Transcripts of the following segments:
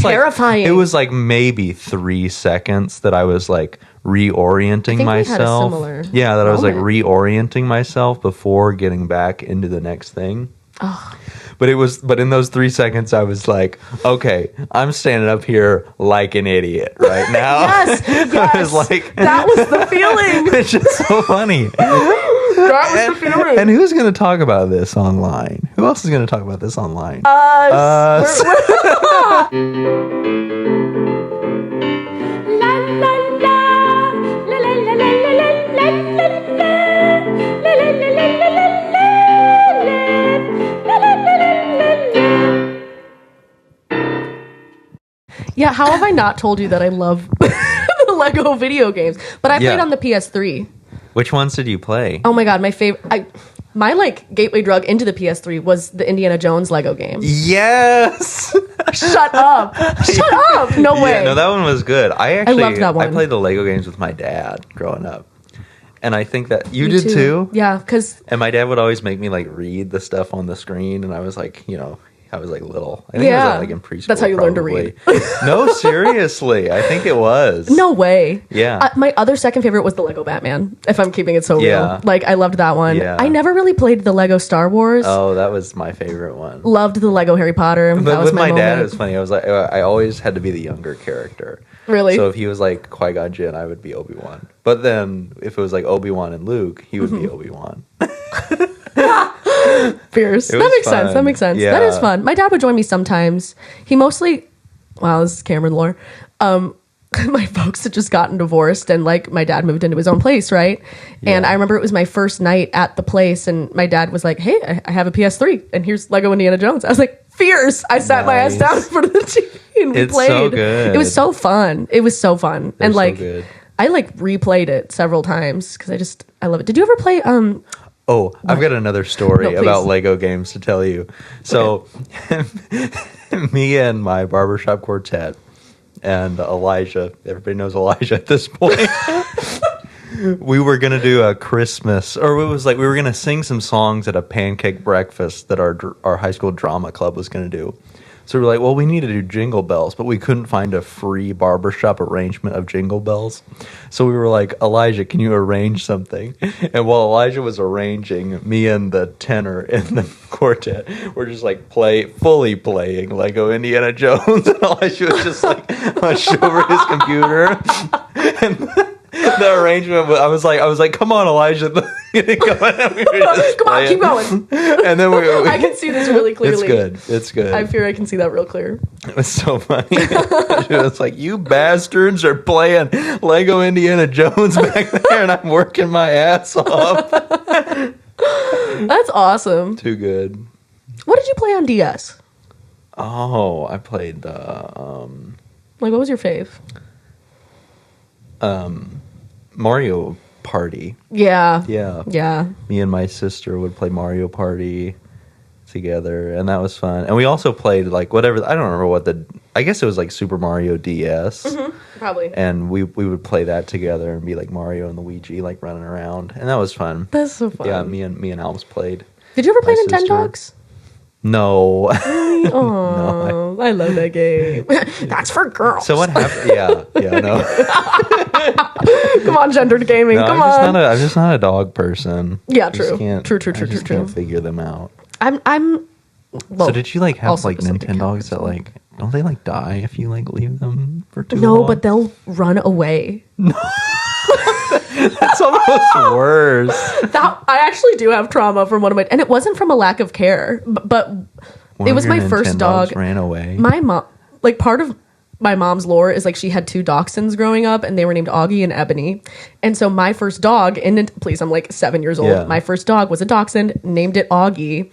terrifying. It was like maybe 3 seconds that I was like reorienting myself. That I was like reorienting myself before getting back into the next thing. Oh. But in those 3 seconds, I was like, okay, I'm standing up here like an idiot right now. Yes. I was like, that was the feeling. It's just so funny. That was the feeling. And who's going to talk about this online? Who else is going to talk about this online? Us. Yeah, how have I not told you that I love the Lego video games? But I played on the PS3. Which ones did you play? Oh my god, my favorite. My like gateway drug into the PS3 was the Indiana Jones Lego game. Yes. Shut up! Shut up! No way. Yeah, no, that one was good. I loved that one. I played the Lego games with my dad growing up, and I think that you did too. Yeah, because and my dad would always make me like read the stuff on the screen, and I was like, I was like little. I think I was like in preschool. That's how you learned to read. No, seriously. I think it was. No way. Yeah. My other second favorite was the Lego Batman, if I'm keeping it so real. Like, I loved that one. Yeah. I never really played the Lego Star Wars. Oh, that was my favorite one. Loved the Lego Harry Potter. But that was with my moment. dad, it was funny. I was like, I always had to be the younger character. Really? So if he was like Qui-Gon Jinn, I would be Obi-Wan. But then if it was like Obi-Wan and Luke, he would be Obi-Wan. Fierce. That makes sense. That makes sense. Yeah. That is fun. My dad would join me sometimes. He mostly, wow, this is Cameron lore. My folks had just gotten divorced and like my dad moved into his own place, right? Yeah. And I remember it was my first night at the place and my dad was like, hey, I have a PS3 and here's Lego Indiana Jones. I was like, fierce. I sat my ass down in front of the TV and we played. So good. It was so fun. It was so fun. And like, so I like replayed it several times because I love it. Did you ever play, Oh, I've got another story about Lego games to tell you. So, me and my barbershop quartet and Elijah, everybody knows Elijah at this point, we were going to do a Christmas, or it was like we were going to sing some songs at a pancake breakfast that our high school drama club was going to do. So we were like, well, we need to do Jingle Bells, but we couldn't find a free barbershop arrangement of Jingle Bells. So we were like, Elijah, can you arrange something? And while Elijah was arranging, me and the tenor in the quartet were just like fully playing Lego Indiana Jones. And Elijah was just like hunched over his computer. And the arrangement, I was like, come on, Elijah. Come on, keep going. And then I can see this really clearly. It's good. I fear I can see that real clear. It was so funny. It was like, you bastards are playing Lego Indiana Jones back there, and I'm working my ass off. That's awesome. Too good. What did you play on DS? Oh, I played the... Like, what was your fave? Mario Party. Yeah. Me and my sister would play Mario Party together, and that was fun. And we also played like whatever, I don't remember I guess it was like Super Mario DS. Mm-hmm, probably. And we would play that together and be like Mario and Luigi like running around, and that was fun. That's so fun. Yeah, me and Alms played. Did you ever play Nintendogs? No. Oh, no, I love that game. That's for girls. So what happened? Yeah, no. Come on, gendered gaming. No, Come on. I'm just not a dog person. Yeah, true. True. Can't figure them out. Well, so did you like have like Nintendogs that like don't they like die if you like leave them for too long? No, but they'll run away. That's almost worse. I actually do have trauma from one of my, and it wasn't from a lack of care, but it was my first dog. Ran away. My mom, like part of my mom's lore is like she had 2 dachshunds growing up, and they were named Augie and Ebony. And so my first dog, please, I'm like 7 years old. Yeah. My first dog was a dachshund, named it Augie,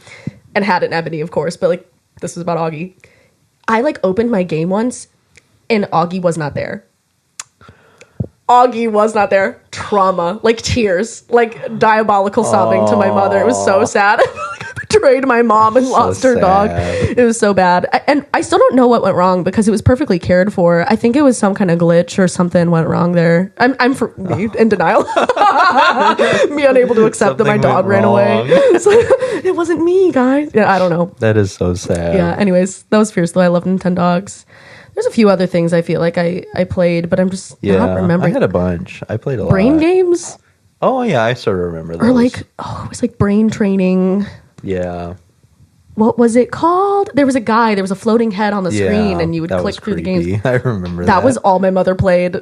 and had an Ebony, of course. But like this was about Augie. I like opened my game once, and Augie was not there. Augie was not there. Trauma, like tears, like diabolical sobbing to my mother. It was so sad. I betrayed my mom and lost her dog. It was so bad. And I still don't know what went wrong because it was perfectly cared for. I think it was some kind of glitch or something went wrong there. I'm in denial. Me unable to accept that my dog ran away. It's like, it wasn't me, guys. Yeah, I don't know. That is so sad. Yeah, anyways, that was fierce though. I love Nintendogs. There's a few other things I feel like I played, but I'm just not remembering. I had a bunch. I played a lot. Brain games? Oh, yeah, I sort of remember those. Or like, it was like brain training. Yeah. What was it called? There was a floating head on the screen, and you would click through the games. I remember that. That was all my mother played.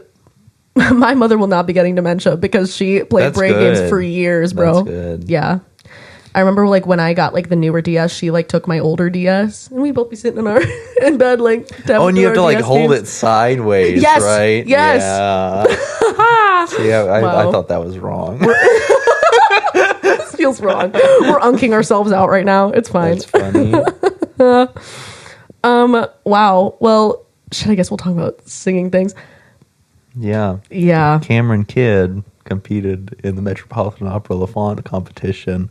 My mother will not be getting dementia because she played brain games for years, bro. That's good. Yeah. I remember like when I got like the newer DS, she like took my older DS, and we both be sitting in bed like. And you have to like hold it sideways, right? Yes. Yeah. See, I thought that was wrong. This feels wrong. We're unking ourselves out right now. It's fine. It's funny. Wow. Well, I guess we'll talk about singing things. Yeah. Yeah. Cameron Kidd competed in the Metropolitan Opera Laffont competition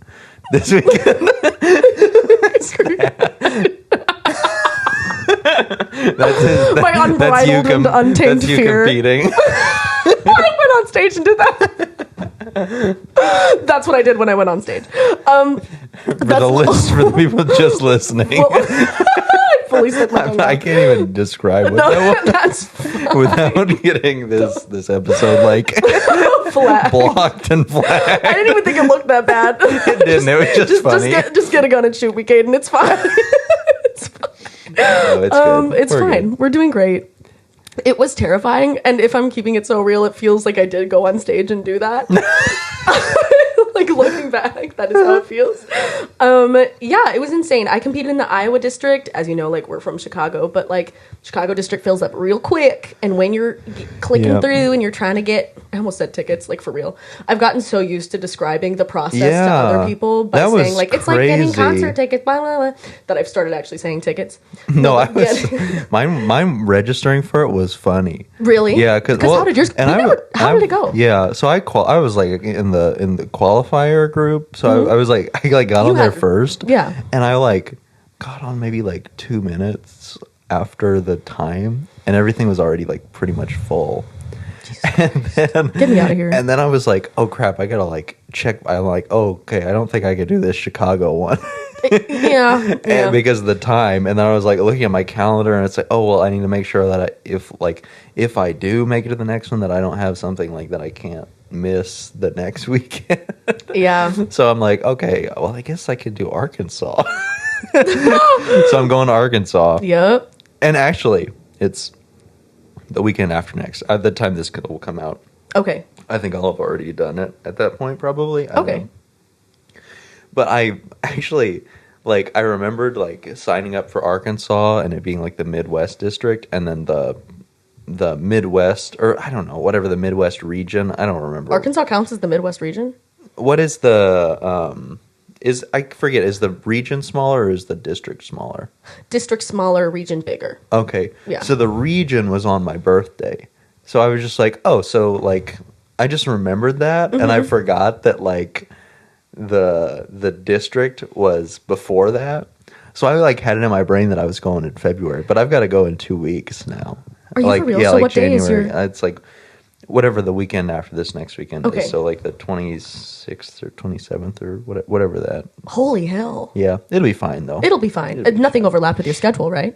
this weekend. My unbridled and untamed that's you fear. Competing. I went on stage and did that. That's what I did when I went on stage. For the people just listening. I fully said I can't even describe what that was. That's without getting this episode like flat. blocked and flat. I didn't even think it looked that bad. It didn't. It was just funny. Just get a gun and shoot me, Caden. It's fine. It's fine. No, it's good. It's fine. Good. We're doing great. It was terrifying, and if I'm keeping it so real, it feels like I did go on stage and do that. Like looking back, that is how it feels. Yeah, it was insane. I competed in the Iowa district. As you know, like we're from Chicago, but like Chicago district fills up real quick. And when you're clicking through and you're trying to get, I almost said tickets, like for real. I've gotten so used to describing the process to other people by saying like, it's like getting concert tickets, blah, blah, blah, that I've started actually saying tickets. No, I was, mine registering for it was funny. Really? Yeah. Because how did yours, how did it go? Yeah. So I was like in the qualifier group. So I was like, I got on there first. Yeah. And I like got on maybe like 2 minutes after the time, and everything was already like pretty much full. And then, get me out of here. And then I was like, oh crap, I gotta like check. I'm like, oh, okay, I don't think I could do this Chicago one. Yeah. And because of the time. And then I was like looking at my calendar, and it's like, oh well, I need to make sure that if I do make it to the next one, that I don't have something like that I can't miss the next weekend. Yeah. So I'm like, okay, well, I guess I could do Arkansas. So I'm going to Arkansas. Yep. And actually, it's the weekend after next. At the time this will come out. Okay. I think I'll have already done it at that point, probably. I don't know. But I actually, like, I remembered, like, signing up for Arkansas and it being, like, the Midwest district, and then the Midwest, or I don't know, whatever the Midwest region. I don't remember. Arkansas counts as the Midwest region? What is the, I forget, is the region smaller or is the district smaller? District smaller, region bigger. Okay. Yeah. So the region was on my birthday. So I was just like, oh, so, like, I just remembered that, and I forgot that, like, the district was before that. So I like had it in my brain that I was going in February, but I've got to go in 2 weeks now. Are you like, for real? Yeah, So like what January. day is your... It's like whatever the weekend after this next weekend is. So like the 26th or 27th or whatever that. Holy hell. Yeah, it'll be fine though. It'll be fine. Nothing overlapped with your schedule, right?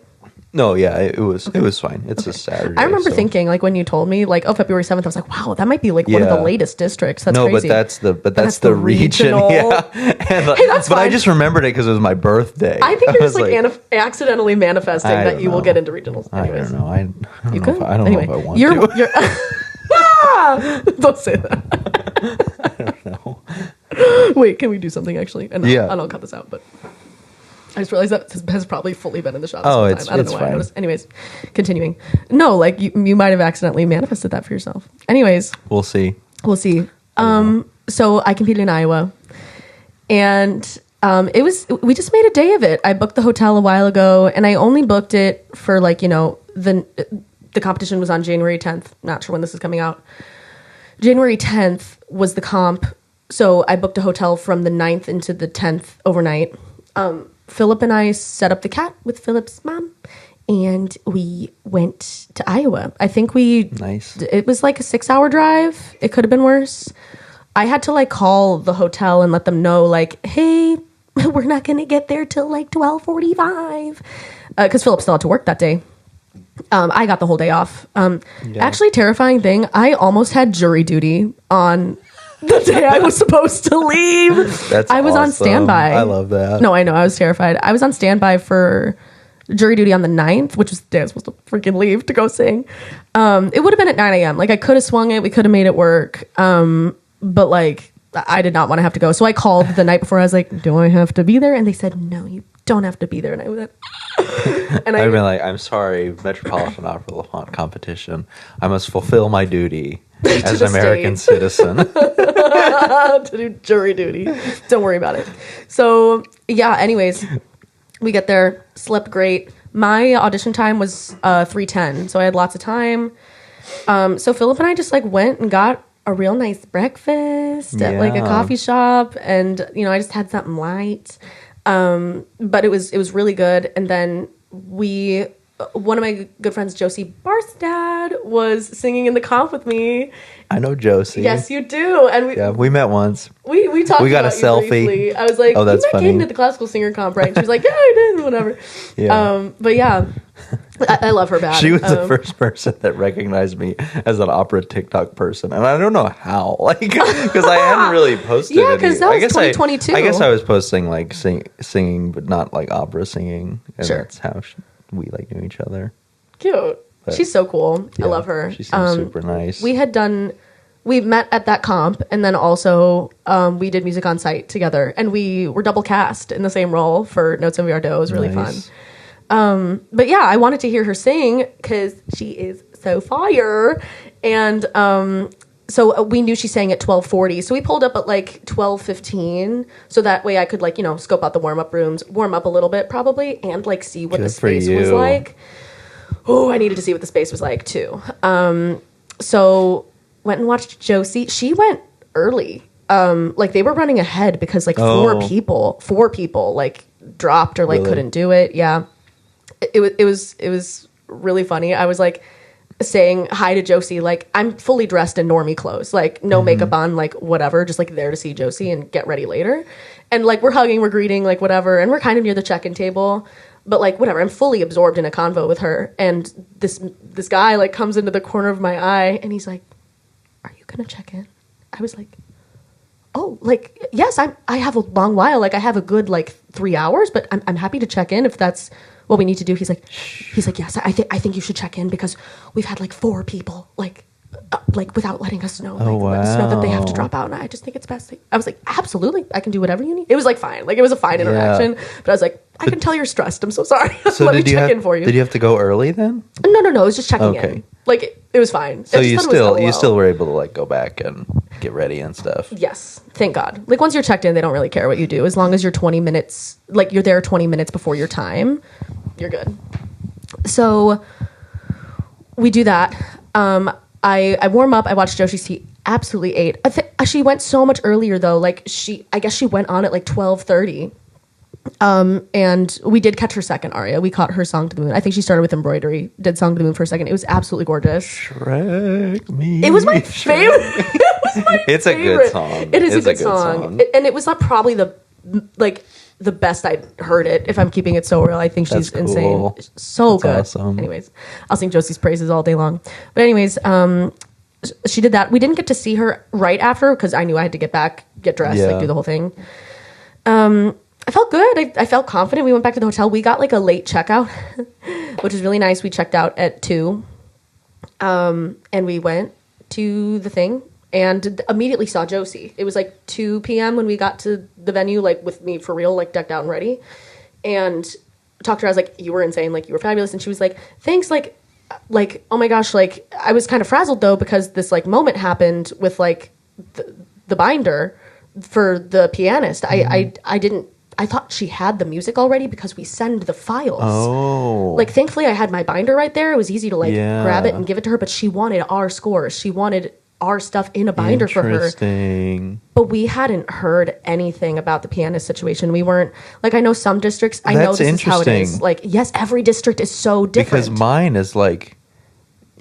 No, yeah, it was fine. It's a Saturday. I remember thinking, like, when you told me, like, oh, February 7th, I was like, wow, that might be like one of the latest districts. That's crazy. But that's the region. Yeah. And, hey, that's fine. But I just remembered it because it was my birthday. I think you're just like accidentally manifesting that you will get into regionals. Anyways. I don't know. I don't know if I want to. Don't say that. I don't know. Wait, can we do something actually? And yeah. I'll cut this out, but I just realized that has probably fully been in the shot. It's I don't know why fine. I noticed. Anyways, continuing. No, like you might have accidentally manifested that for yourself. Anyways, we'll see. So I competed in Iowa, and we just made a day of it. I booked the hotel a while ago, and I only booked it for like, you know, the competition was on January 10th. Not sure when this is coming out. January 10th was the comp, so I booked a hotel from the 9th into the 10th overnight. Philip and I set up the cat with Philip's mom, and we went to Iowa. I think it was like a 6-hour drive. It could have been worse. I had to like call the hotel and let them know, like, hey, we're not going to get there till like 12:45. Because Philip still had to work that day. I got the whole day off. Actually, terrifying thing, I almost had jury duty on the day I was supposed to leave. I was on standby. I love that. No, I know. I was terrified. I was on standby for jury duty on the 9th, which was the day I was supposed to freaking leave to go sing. It would have been at 9 a.m. Like, I could have swung it. We could have made it work. But, like, I did not want to have to go. So I called the night before. I was like, do I have to be there? And they said, no, you don't have to be there. And I was like... And I've been like, I'm sorry, Metropolitan Opera Laffont competition. I must fulfill my duty as an American citizen. To do jury duty. Don't worry about it. So, yeah, anyways, we get there, slept great. My audition time was 3:10, so I had lots of time. So Philip and I just, like, went and got a real nice breakfast at, like, a coffee shop. And, you know, I just had something light. But it was really good. And then one of my good friends, Josie Barstad, was singing in the comp with me. I know Josie. Yes, you do. And we met once. We talked. We got about a selfie. Briefly. I was like, "Oh, that's funny." You met Caden at the classical singer comp, right? And she was like, "Yeah, I did." Whatever. Yeah. But yeah, I love her bad. She was the first person that recognized me as an opera TikTok person, and I don't know how, like, because I hadn't really posted. Yeah, because that was 2022. I guess I was posting like singing, but not like opera singing, and that's how we like knew each other. Cute. But she's so cool. I love her. She seems super nice. We met at that comp, and then also we did music on site together, and we were double cast in the same role for Notes and Viardot. It was really fun. But yeah, I wanted to hear her sing because she is so fire. And so we knew she sang at 12:40, so we pulled up at like 12:15, so that way I could, like, you know, scope out the warm-up rooms, warm up a little bit probably, and like see what the space was like. Oh, I needed to see what the space was like too. So went and watched Josie. She went early. Like, they were running ahead because like four people like dropped or like couldn't do it. Yeah. It was really funny. I was like saying hi to Josie, like, I'm fully dressed in normie clothes, like no makeup on, like whatever, just like there to see Josie and get ready later. And like we're hugging, we're greeting, like whatever, and we're kind of near the check-in table. But like whatever, I'm fully absorbed in a convo with her, and this guy like comes into the corner of my eye, and he's like, "Are you gonna check in?" I was like, "Oh, like yes, I have a long while, like I have a good like 3 hours, but I'm happy to check in if that's what we need to do." He's like, "Yes, I think you should check in because we've had like 4 people like without letting us know, let us know that they have to drop out, and I just think it's best." I was like, "Absolutely, I can do whatever you need." It was like fine, like it was a fine interaction, but I was like, "I can tell you're stressed. I'm so sorry." So let me check in for you. Did you have to go early then? No. It was just checking in. Like it was fine. So you still were able to like go back and get ready and stuff. Yes, thank God. Like once you're checked in, they don't really care what you do as long as you're 20 minutes. Like you're there 20 minutes before your time, you're good. So we do that. I warm up. I watched Josie. She absolutely ate. She went so much earlier though. Like I guess she went on at like 12:30. And we did catch her second aria. We caught her Song to the Moon. I think she started with embroidery, did Song to the Moon for a second. It was absolutely gorgeous. Shrek me. It was my favorite. It's a good song. It is a good song. And it was not probably the best I'd heard it, if I'm keeping it so real. I think she's insane. So good. Awesome. Anyways, I'll sing Josie's praises all day long. But anyways, she did that. We didn't get to see her right after because I knew I had to get back, get dressed, like do the whole thing. I felt good. I felt confident. We went back to the hotel. We got like a late checkout, which is really nice. We checked out at 2. And we went to the thing and immediately saw Josie. It was like 2 p.m. when we got to the venue, like with me for real, like decked out and ready. And talked to her. I was like, "You were insane. Like you were fabulous." And she was like, "Thanks." Like, oh my gosh. Like I was kind of frazzled though, because this like moment happened with like the binder for the pianist. I thought she had the music already because we send the files. Oh. Like, thankfully, I had my binder right there. It was easy to, like, grab it and give it to her. But she wanted our scores. She wanted our stuff in a binder for her. Interesting. But we hadn't heard anything about the pianist situation. We weren't... Like, I know some districts... I know this is how it is. Like, yes, every district is so different. Because mine is, like...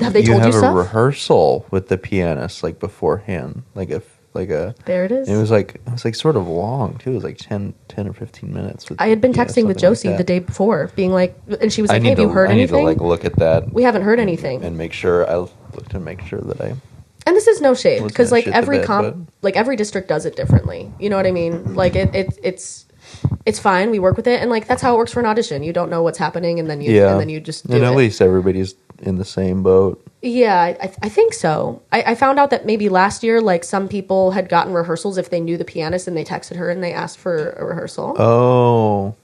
Have they told you stuff? You have a rehearsal with the pianist, like, beforehand. Like, if... like a. There it is. It was like sort of long too. It was like 10 or 15 minutes. I had been texting with Josie the day before, being like, and she was like, "Hey, have you heard anything?" I need to like look at that. We haven't heard anything, and make sure I looked to make sure that I. And this is no shade, because like every like every district does it differently. You know what I mean? Like it's fine. We work with it, and like that's how it works for an audition. You don't know what's happening, and then you just do it. And at least everybody's in the same boat. Yeah, I think so. I found out that maybe last year, like some people had gotten rehearsals if they knew the pianist, and they texted her and they asked for a rehearsal. Oh.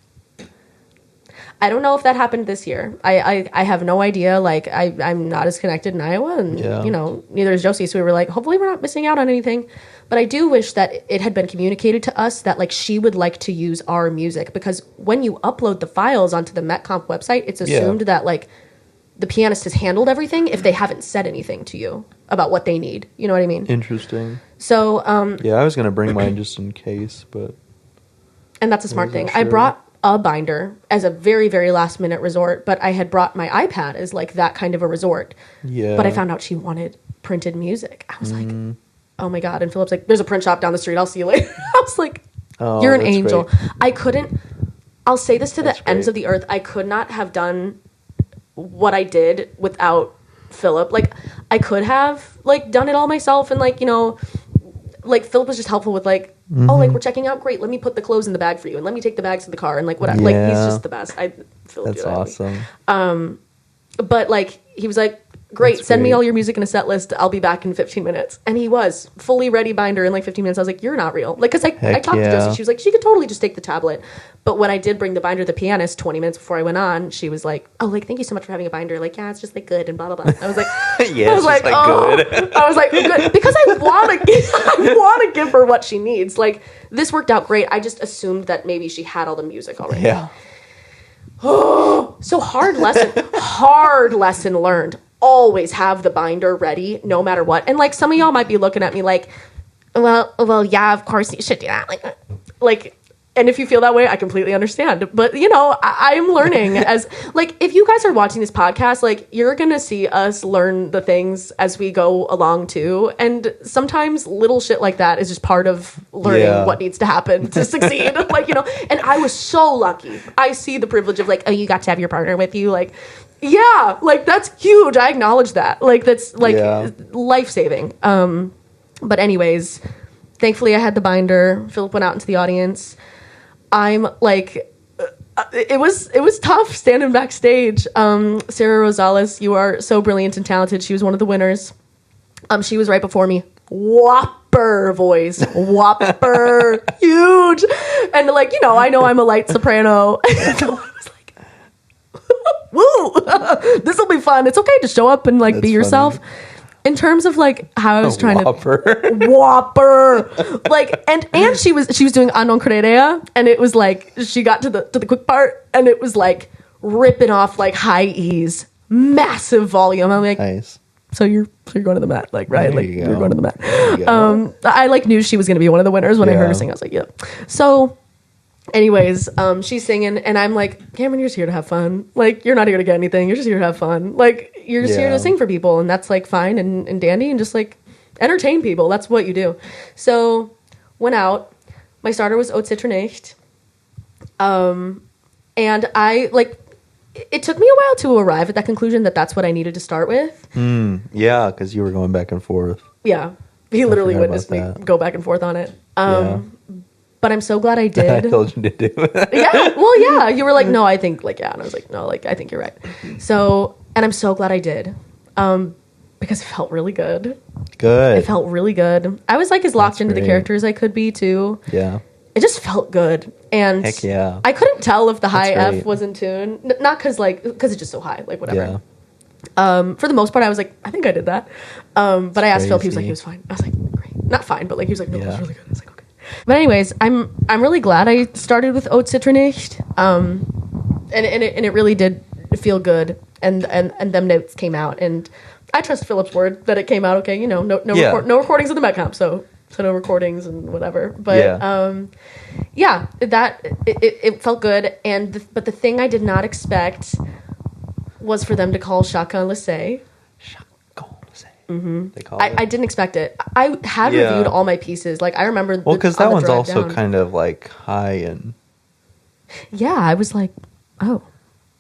I don't know if that happened this year. I have no idea. Like I'm not as connected in Iowa, and you know, neither is Josie. So we were like, hopefully we're not missing out on anything. But I do wish that it had been communicated to us that like she would like to use our music, because when you upload the files onto the MetComp website, it's assumed that like the pianist has handled everything if they haven't said anything to you about what they need. You know what I mean? Interesting. So yeah, I was gonna bring mine just in case, but and that's a smart thing. Sure. I brought a binder as a very, very last minute resort, but I had brought my iPad as like that kind of a resort. Yeah. But I found out she wanted printed music. I was like, oh my God. And Philip's like, there's a print shop down the street. I'll see you later. I was like, you're an angel. Great. I'll say this to the ends of the earth. I could not have done what I did without Philip. Like I could have like done it all myself, and like, you know, like Philip was just helpful with like, oh, like we're checking out, great, let me put the clothes in the bag for you, and let me take the bags to the car, and like whatever. Like he's just the best. That's awesome. But like he was like, great, send me all your music in a set list, I'll be back in 15 minutes. And he was fully ready binder in like 15 minutes. I was like, you're not real. Like, because I talked to Josie, she was like, she could totally just take the tablet. But when I did bring the binder to the pianist 20 minutes before I went on, she was like, oh, like, thank you so much for having a binder. Like, yeah, it's just like good and blah, blah, blah. I was like, I was like, good. I was like, good. Because I want to give her what she needs. Like, this worked out great. I just assumed that maybe she had all the music already. Yeah. Oh, so hard lesson learned. Always have the binder ready, no matter what. And like some of y'all might be looking at me like, well, yeah, of course you should do that. Like, and if you feel that way, I completely understand. But you know, I'm learning as like, if you guys are watching this podcast, like you're gonna see us learn the things as we go along too. And sometimes little shit like that is just part of learning what needs to happen to succeed. Like, you know, and I was so lucky. I see the privilege of like, oh, you got to have your partner with you, like. Yeah, like that's huge. I acknowledge that. Like that's like life-saving. But anyways, thankfully I had the binder. Philip went out into the audience. I'm like, it was tough standing backstage. Sarah Rosales, you are so brilliant and talented. She was one of the winners. She was right before me. Whopper voice, whopper, huge. And like, you know I'm a light soprano. So I was like, woo, this will be fun. It's okay to show up and like be yourself. Funny. In terms of like how I was trying to whopper, like and she was doing A non credere, and it was like she got to the quick part, and it was like ripping off like high E's, massive volume. I'm like, nice. So you're going to the Met, like, right? Like you're going to the Met. I like knew she was going to be one of the winners when I heard her sing. I was like, yeah. So. Anyways, she's singing, and I'm like, Cameron, you're just here to have fun. Like, you're not here to get anything. You're just here to have fun. Like, you're just here to sing for people, and that's, like, fine and dandy, and just, like, entertain people. That's what you do. So, went out. My starter was Haute Citronnicht. And I, like, it took me a while to arrive at that conclusion that that's what I needed to start with. Yeah, because you were going back and forth. Yeah. He literally witnessed me go back and forth on it. But I'm so glad I did. I told you to do it. Yeah. Well, yeah. You were like, no, I think like, yeah. And I was like, no, like, I think you're right. So, and I'm so glad I did. Because it felt really good. Good. It felt really good. I was like as locked into the character as I could be too. Yeah. It just felt good. And heck yeah. I couldn't tell if the high F was in tune. Not because it's just so high, like whatever. Yeah. For the most part, I was like, I think I did that. But I asked Philip, he was like, he was fine. I was like, great. Not fine, but like, he was like, no, it was really good. I was like, okay. But anyways, I'm really glad I started with Haute Citronnicht, and it really did feel good, and them notes came out, and I trust Philip's word that it came out okay. You know, no recordings of the MetComp, so no recordings and whatever. But that it felt good, but the thing I did not expect was for them to call Chacun le sait. They call it. I didn't expect it. I had reviewed all my pieces. Like I remember. Well, because that one's also kind of like high and. Yeah, I was like, oh,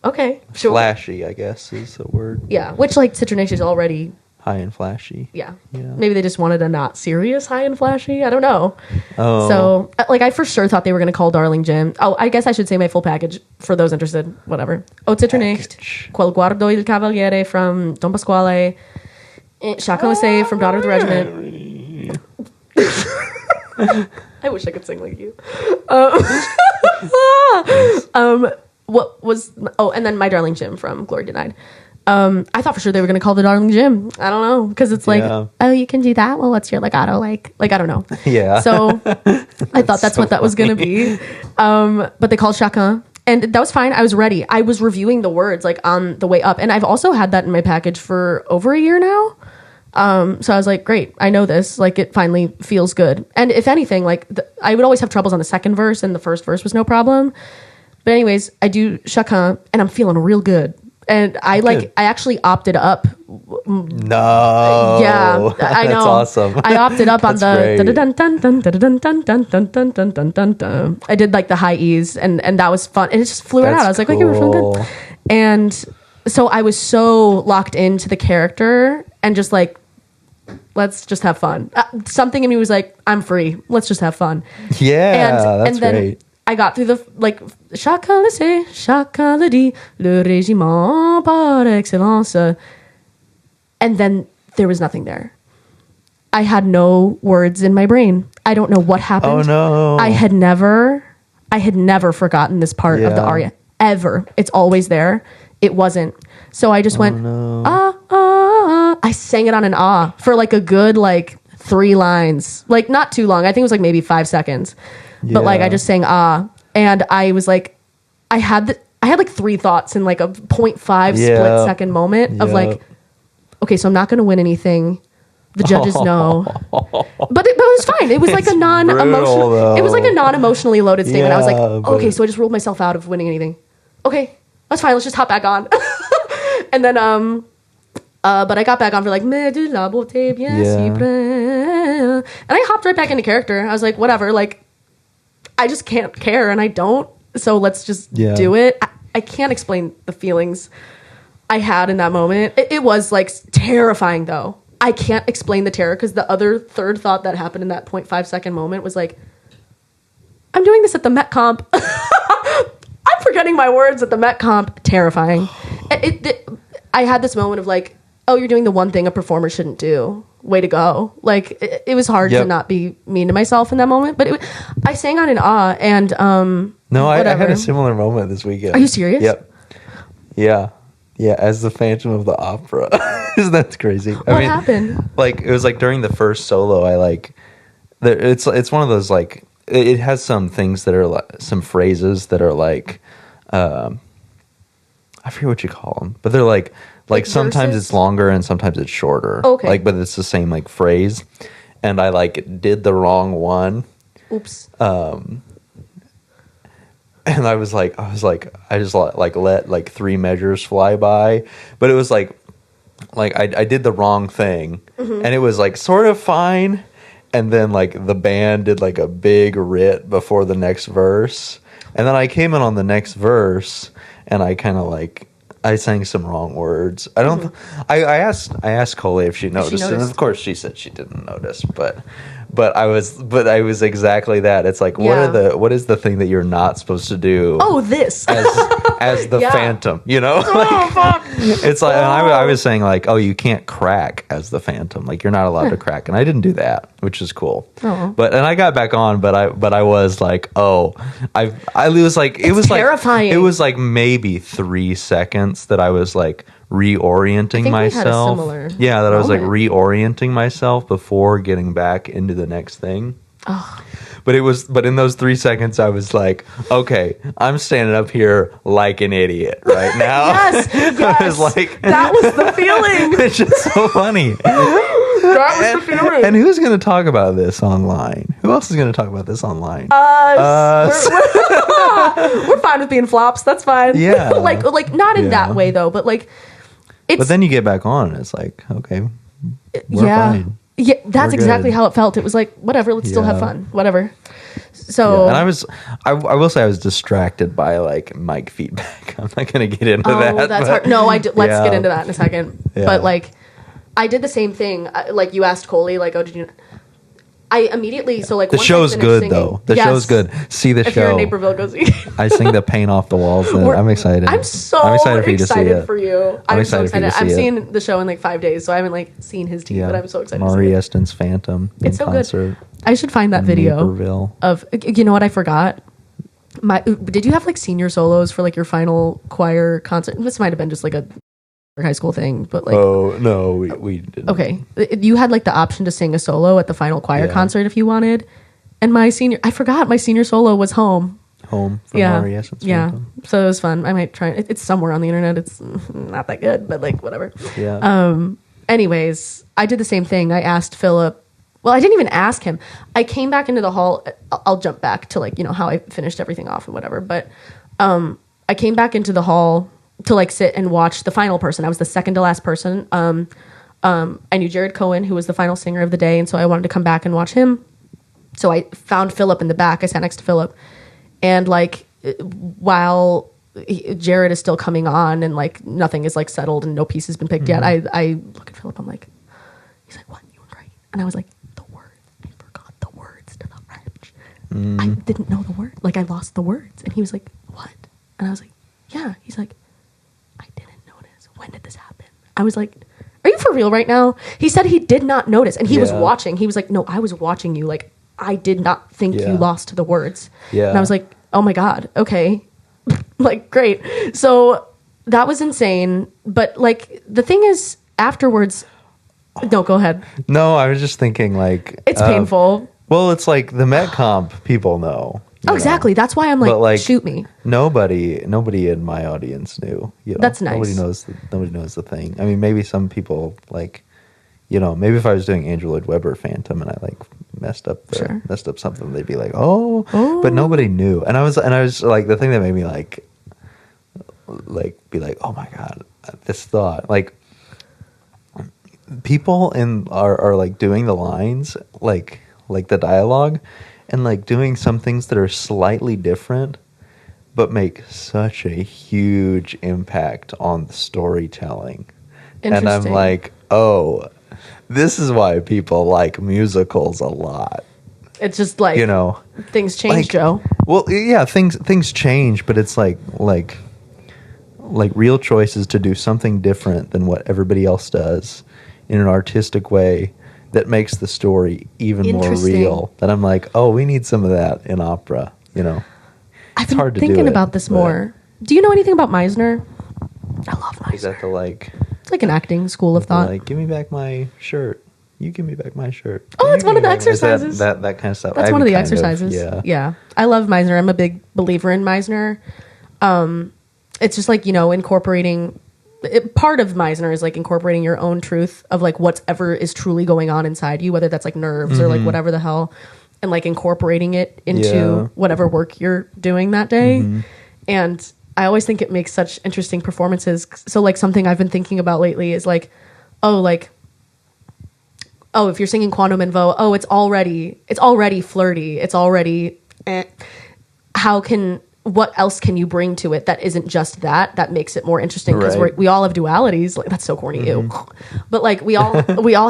okay, sure. Flashy, I guess is the word. Yeah, which like Citronex is already high and flashy. Yeah. Maybe they just wanted a not serious high and flashy. I don't know. Oh. So, like, I for sure thought they were going to call Darling Jim. Oh, I guess I should say my full package for those interested. Whatever. O Citronex, Quel Guardo il Cavaliere from Don Pasquale, Chacun le Sait from Daughter of the Regiment. I wish I could sing like you. What was... Oh, and then My Darling Jim from Glory Denied. I thought for sure they were going to call the Darling Jim. I don't know. Because it's like, oh, you can do that? Well, what's your legato like? Like, I don't know. Yeah. So I thought that's so what that was going to be. But they called Chacun. And that was fine. I was ready. I was reviewing the words like on the way up. And I've also had that in my package for over a year now. So I was like, great, I know this. Like, it finally feels good. And if anything, like, I would always have troubles on the second verse, and the first verse was no problem. But anyways, I do Chacun, and I'm feeling real good. And I actually opted up. No. Yeah, I know. That's awesome. I opted up on the I did like the high E's, and that was fun. And it just flew right out. I was like, okay, we're feeling good. And so I was so locked into the character and just like, let's just have fun. Something in me was like, I'm free. Let's just have fun. Yeah, that's great. I got through the, like, chacun le sait, chacun le dit, le régiment par excellence. And then there was nothing there. I had no words in my brain. I don't know what happened. Oh, no. I had never forgotten this part of the aria. Ever. It's always there. It wasn't. So I just went, ah, ah, ah. I sang it on an ah for like a good, like, 3 lines. Like, not too long. I think it was like maybe 5 seconds. But like I just sang ah, and I was like, I had like 3 thoughts in like a 0.5 split second moment of like, okay, so I'm not going to win anything. The judges know, but it was fine. It was like a non-emotional. It was like a non-emotionally loaded statement. I was like, okay, so I just ruled myself out of winning anything. Okay, that's fine. Let's just hop back on. And then but I got back on for like mais de la beauté bien si près. And I hopped right back into character. I was like, whatever, like. I just can't care, and I don't. So let's just do it. I can't explain the feelings I had in that moment. It was like terrifying, though. I can't explain the terror because the other third thought that happened in that 0.5 second moment was like, I'm doing this at the Met Comp. I'm forgetting my words at the Met Comp. Terrifying. I had this moment of like, oh, you're doing the one thing a performer shouldn't do. Way to go. Like, it was hard to not be mean to myself in that moment. But I sang on an ah, and no, I had a similar moment this weekend. Are you serious? Yep. Yeah. Yeah, as the Phantom of the Opera. Isn't that crazy? What happened? Like, it was like during the first solo, I like... It's one of those, like... It has some things that are like... Some phrases that are like... I forget what you call them. But they're like sometimes it's longer and sometimes it's shorter. Okay. Like, but it's the same like phrase. And I like did the wrong one. Oops. And I just like let like 3 measures fly by. But it was like I did the wrong thing. Mm-hmm. And it was like sort of fine. And then like the band did like a big writ before the next verse. And then I came in on the next verse and I kind of like I sang some wrong words. I don't. Mm-hmm. I asked Cole if she noticed, and of course she said she didn't notice. But I was exactly that. It's like what is the thing that you're not supposed to do? Oh, this as the Phantom, you know? Fuck. It's like and I was saying like, oh, you can't crack as the Phantom. Like you're not allowed to crack, and I didn't do that, which is cool. Oh. But I got back on, but I was like, oh, I was like it was terrifying. Like it was like maybe 3 seconds that I was like reorienting myself. I was like reorienting myself before getting back into the next thing. Oh. But in those 3 seconds I was like, okay, I'm standing up here like an idiot right now. Yes. I was like that was the feeling. It's just so funny. That was the feeling. And who's going to talk about this online? Who else is going to talk about this online? We're fine with being flops. That's fine. Yeah. like not in that way though, but like it's. But then you get back on and it's like, okay, we're yeah. fine. Yeah, that's We're exactly good. how it felt. It was like, whatever, let's still have fun. Whatever. So and I will say I was distracted by like mic feedback. I'm not gonna get into that. Oh, that's hard. No, let's get into that in a second. Yeah. But like, I did the same thing. Like you asked Coley, like, oh, did you? I immediately so like The once I show's finished good singing- though. The Yes. show's good. See the If show. you're in Naperville, go see. I sing the paint off the walls. And I'm excited. I'm so excited for you to see it. for you. I'm I'm so excited for you excited. to I'm see it. seeing the show in like 5 days, so I haven't like seen his team, but I'm so excited. Maury to see it. Eston's Phantom in It's so concert. good. I should find that in video Naperville. of. You know what I forgot? Did you have like senior solos for like your final choir concert? This might have been just like a high school thing, but like. Oh no, we didn't. Okay, you had like the option to sing a solo at the final choir concert if you wanted, and I forgot my senior solo was home. Home from Maury Eston's Yeah, Phantom. so it was fun. I might try. It's somewhere on the internet. It's not that good, but like whatever. Yeah. Anyways, I did the same thing. I asked Philip. Well, I didn't even ask him. I came back into the hall. I'll jump back to like, how I finished everything off and whatever. But I came back into the hall to like sit and watch the final person. I was the second to last person. I knew Jared Cohen, who was the final singer of the day. And so I wanted to come back and watch him. So I found Philip in the back. I sat next to Philip. And like, while Jared is still coming on and like nothing is like settled and no piece has been picked yet, I look at Philip. I'm like, he's like, what? You were great. And I was like, I forgot the words to the French. I didn't know the word. Like I lost the words. And he was like, what? And I was like, yeah. He's like, I didn't notice. When did this happen? I was like, are you for real right now? He said he did not notice. And he was watching. He was like, no, I was watching you. Like, I did not think you lost the words. Yeah. And I was like, oh my God. Okay. Like, great. So that was insane. But like, the thing is afterwards, no, go ahead. No, I was just thinking like it's painful. Well, it's like the Met Comp people know. Oh, exactly. That's why I'm like, shoot me. Nobody in my audience knew. That's nice. Nobody knows the thing. I mean, maybe some people like, maybe if I was doing Andrew Lloyd Webber Phantom and I like messed up something, they'd be like, oh, but nobody knew. And I was like, the thing that made me like be like, oh my God, this thought, like people are like doing the lines, like the dialogue, and like doing some things that are slightly different but make such a huge impact on the storytelling. And I'm like, oh, this is why people like musicals a lot. It's just like, things change, like, Joe. Well, yeah, things change, but it's like real choices to do something different than what everybody else does in an artistic way that makes the story even more real. That I'm like, oh, we need some of that in opera. I've been thinking about this more. Do you know anything about Meisner? I love Meisner. Is that the like? It's like an acting school of thought. Like, give me back my shirt. You give me back my shirt. Oh, it's one of the exercises. That kind of stuff. That's one of the exercises. Yeah. I love Meisner. I'm a big believer in Meisner. It's just like, incorporating. Part of Meisner is like incorporating your own truth of like whatever is truly going on inside you, whether that's like nerves or like whatever the hell, and like incorporating it into whatever work you're doing that day. And I always think it makes such interesting performances. So like something I've been thinking about lately is like, if you're singing Quantum in Vo, it's already flirty. It's already, what else can you bring to it that isn't just that makes it more interesting? Because we all have dualities. Like, that's so corny. Ew. But like we all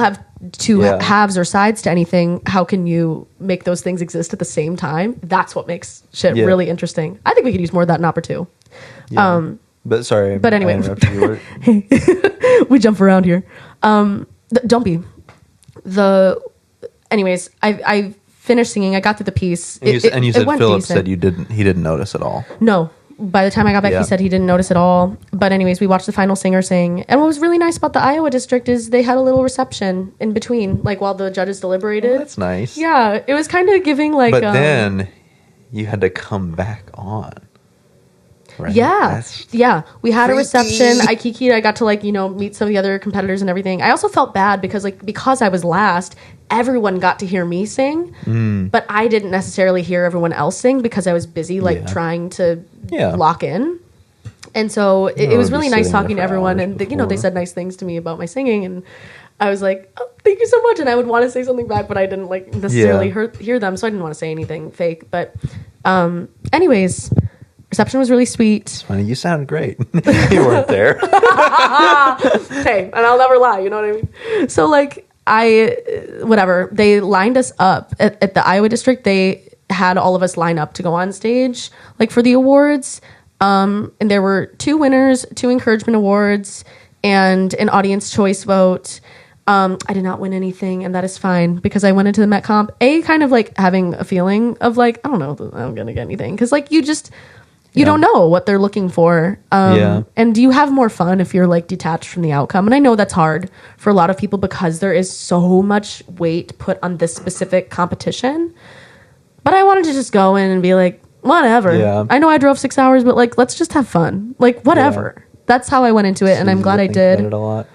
have two halves or sides to anything. How can you make those things exist at the same time? That's what makes shit really interesting. I think we could use more of that in opera too. But sorry. But anyway, I interrupted you. we jump around here. Don't be. Anyways, I finished singing. I got through the piece. And you said Philip decent. said he didn't notice at all. No. By the time I got back, he said he didn't notice at all. But anyways, we watched the final singer sing. And what was really nice about the Iowa district is they had a little reception in between, like while the judges deliberated. Oh, that's nice. Yeah. It was kind of giving like... But then you had to come back on. Right? Yeah. Yeah. We had freaky. A reception. I kikied. I got to like, meet some of the other competitors and everything. I also felt bad because I was last, everyone got to hear me sing, but I didn't necessarily hear everyone else sing because I was busy trying to lock in. And so it was really nice talking to everyone, and they said nice things to me about my singing, and I was like, oh, thank you so much. And I would want to say something back, but I didn't like necessarily hear them. So I didn't want to say anything fake. But anyways, reception was really sweet. It's funny. You sound great. You weren't there. Hey, and I'll never lie. You know what I mean? So like they lined us up at the Iowa district. They had all of us line up to go on stage like for the awards. And there were 2 winners, 2 encouragement awards, and an audience choice vote. I did not win anything, and that is fine because I went into the Met Comp kind of like having a feeling of like, I don't know if I'm gonna get anything because like you don't know what they're looking for. And you have more fun if you're like detached from the outcome. And I know that's hard for a lot of people because there is so much weight put on this specific competition. But I wanted to just go in and be like, whatever. Yeah. I know I drove 6 hours, but like, let's just have fun. Like, whatever. Yeah. That's how I went into it, and I'm glad I did. It a lot.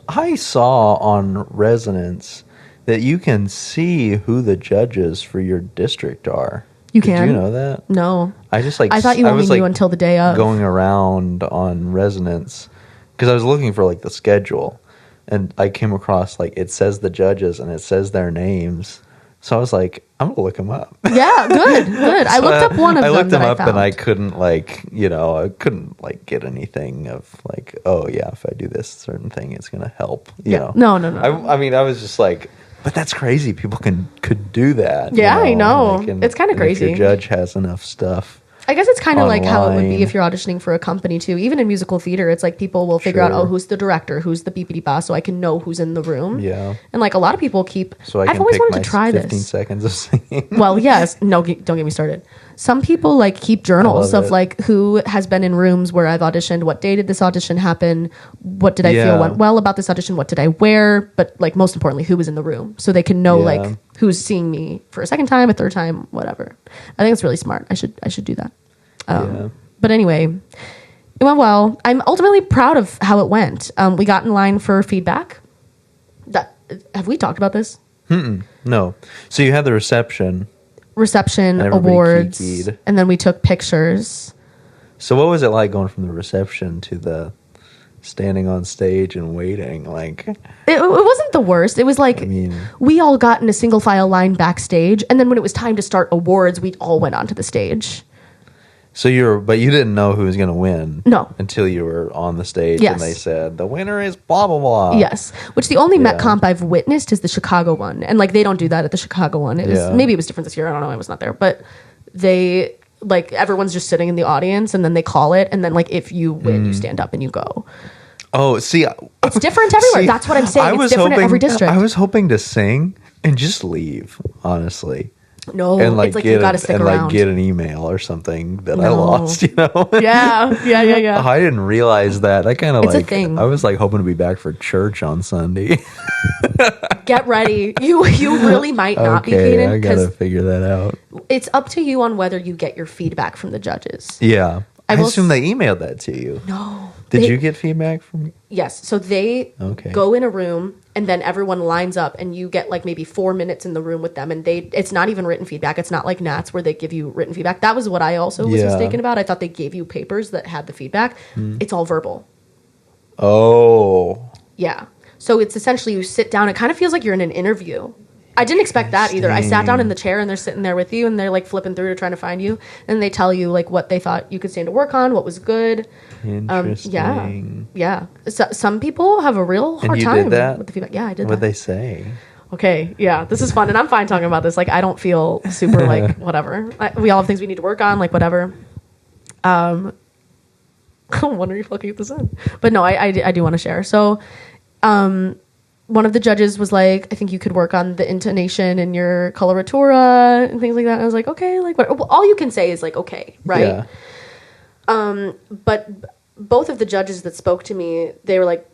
I saw on Resonance that you can see who the judges for your district are. You can? Did you know that? No. I thought you only knew until the day of. Going around on Resonance because I was looking for like the schedule, and I came across like it says the judges and it says their names. So I was like, I'm gonna look them up. Yeah, good. I looked up one of them. I looked them up and I couldn't I couldn't like get anything of like, oh yeah, if I do this certain thing, it's gonna help. You know? No. I mean, I was just like, but that's crazy. People could do that. Yeah, I know. Like, it's kind of crazy. If your judge has enough stuff. I guess it's kind of like how it would be if you're auditioning for a company too. Even in musical theater, it's like people will figure out, who's the director, who's the beepity boss, so I can know who's in the room. Yeah. And like a lot of people keep. So I've always wanted to try 15 seconds of singing. Well, yes. No, don't get me started. Some people like keep journals of like who has been in rooms where I've auditioned. What day did this audition happen? What did I feel went well about this audition? What did I wear? But like most importantly, who was in the room, so they can know like who's seeing me for a second time, a third time, whatever. I think it's really smart. I should do that. But anyway, it went well. I'm ultimately proud of how it went. We got in line for feedback. Have we talked about this? No. So you had the reception, awards, kikied. And then we took pictures. So what was it like going from the reception to the standing on stage and waiting? Like it wasn't the worst. It was like we all got in a single file line backstage, and then when it was time to start awards, we all went onto the stage. So but you didn't know who was going to win. No. Until you were on the stage and they said, the winner is blah, blah, blah. Yes. Which the only Met Comp I've witnessed is the Chicago one. And like, they don't do that at the Chicago one. Maybe it was different this year. I don't know. I was not there. But they, like, everyone's just sitting in the audience and then they call it. And then like, if you win, you stand up and you go. Oh, see. It's different everywhere. That's what I'm saying. It's different at every district. I was hoping to sing and just leave, honestly. No, and like it's like you gotta stick around. Like get an email or something that I lost, you know? Yeah. I didn't realize that. I kind of like, a thing. I was like hoping to be back for church on Sunday. Get ready. You really might not be, Caden. I gotta figure that out. It's up to you on whether you get your feedback from the judges. Yeah. I assume they emailed that to you. No. Did you get feedback from? Yes. So they go in a room and then everyone lines up and you get like maybe 4 minutes in the room with them and it's not even written feedback. It's not like Nats where they give you written feedback. That was what I also was mistaken about. I thought they gave you papers that had the feedback. It's all verbal. Oh. Yeah. So it's essentially you sit down. It kind of feels like you're in an interview. I didn't expect that either. I sat down in the chair and they're sitting there with you and they're like flipping through to trying to find you. And they tell you like what they thought you could stand to work on, what was good. Interesting. Yeah. So, some people have a real hard time with the feedback. Yeah, I did that. What'd they say? Okay. Yeah. This is fun. And I'm fine talking about this. Like, I don't feel super like whatever. We all have things we need to work on, like whatever. When are you fucking this in? But no, I do want to share. So, one of the judges was like, I think you could work on the intonation in your coloratura and things like that. And I was like, okay, like all you can say is like, okay, right? Yeah. But both of the judges that spoke to me, they were like,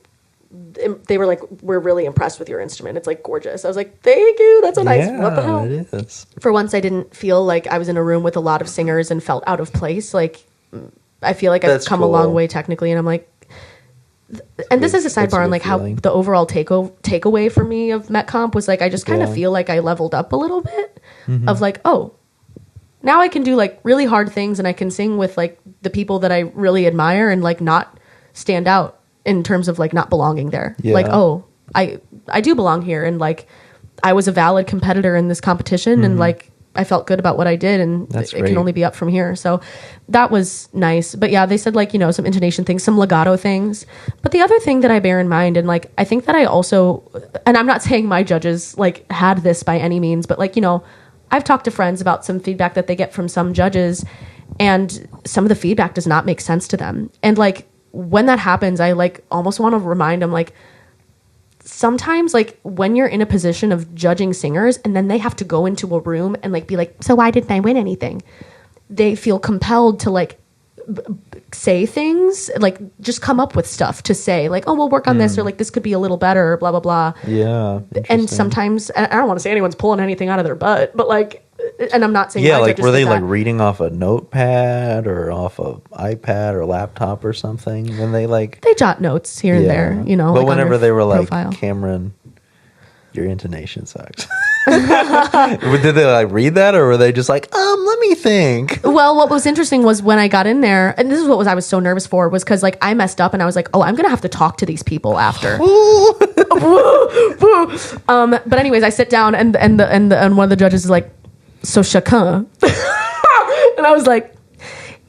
we're really impressed with your instrument. It's like gorgeous. I was like, thank you. That's so nice. What the hell? It is. For once, I didn't feel like I was in a room with a lot of singers and felt out of place. Like, I feel like I've come a long way technically, and I'm like. And this is a sidebar on like feeling. How the overall takeaway for me of Met Comp was like I just kind of feel like I leveled up a little bit of like, oh, now I can do like really hard things and I can sing with like the people that I really admire and like not stand out in terms of like not belonging there. Yeah. Like, oh, I do belong here, and like I was a valid competitor in this competition, and like I felt good about what I did, and it can only be up from here. So that was nice. But yeah, they said like, you know, some intonation things, some legato things. But the other thing that I bear in mind, and like I think that I also, and I'm not saying my judges like had this by any means, but like, you know, I've talked to friends about some feedback that they get from some judges, and some of the feedback does not make sense to them. And like when that happens, I like almost want to remind them like, sometimes like when you're in a position of judging singers and then they have to go into a room and like be like, so why didn't I win anything? They feel compelled to like say things, like just come up with stuff to say like, oh, we'll work on this, or like this could be a little better, blah, blah, blah. Yeah. And sometimes, I don't want to say anyone's pulling anything out of their butt, but like, and I'm not saying like were they like reading off a notepad or off a iPad or laptop or something? When they jot notes here and there, you know. But like whenever they were profile. Like, Cameron, your intonation sucks. Did they like read that, or were they just like, let me think? Well, what was interesting was when I got in there, and this is what I was so nervous for, was because like I messed up and I was like, oh, I'm gonna have to talk to these people after. But anyways, I sit down and one of the judges is like, so chacun. And I was like,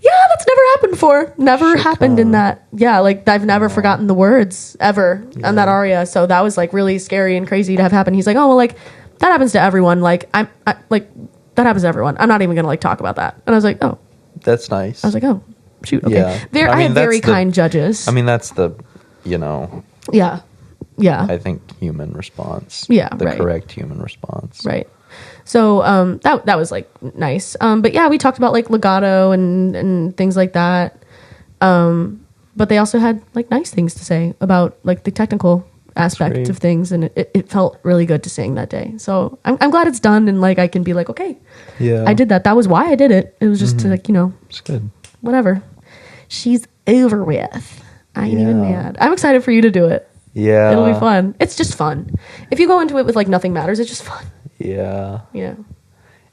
yeah, that's never happened before. Never happened in that. Yeah, like I've never forgotten the words ever on that aria. So that was like really scary and crazy to have happen. He's like, oh, well, like that happens to everyone. Like I like that happens to everyone. I'm not even gonna like talk about that. And I was like, oh, that's nice. I was like, oh, shoot. Okay. Yeah. I have very kind judges. I mean, that's the, you know. Yeah. Yeah. I think human response. Yeah. The correct human response. Right. So that was like nice. But yeah, we talked about like legato and things like that. But they also had like nice things to say about like the technical aspect of things, and it felt really good to sing that day. So I'm glad it's done, and like I can be like, okay, yeah, I did that. That was why I did it. It was just to like, you know, it's good. Whatever. She's over with. I ain't even mad. I'm excited for you to do it. Yeah, it'll be fun. It's just fun. If you go into it with like nothing matters, it's just fun. Yeah. Yeah.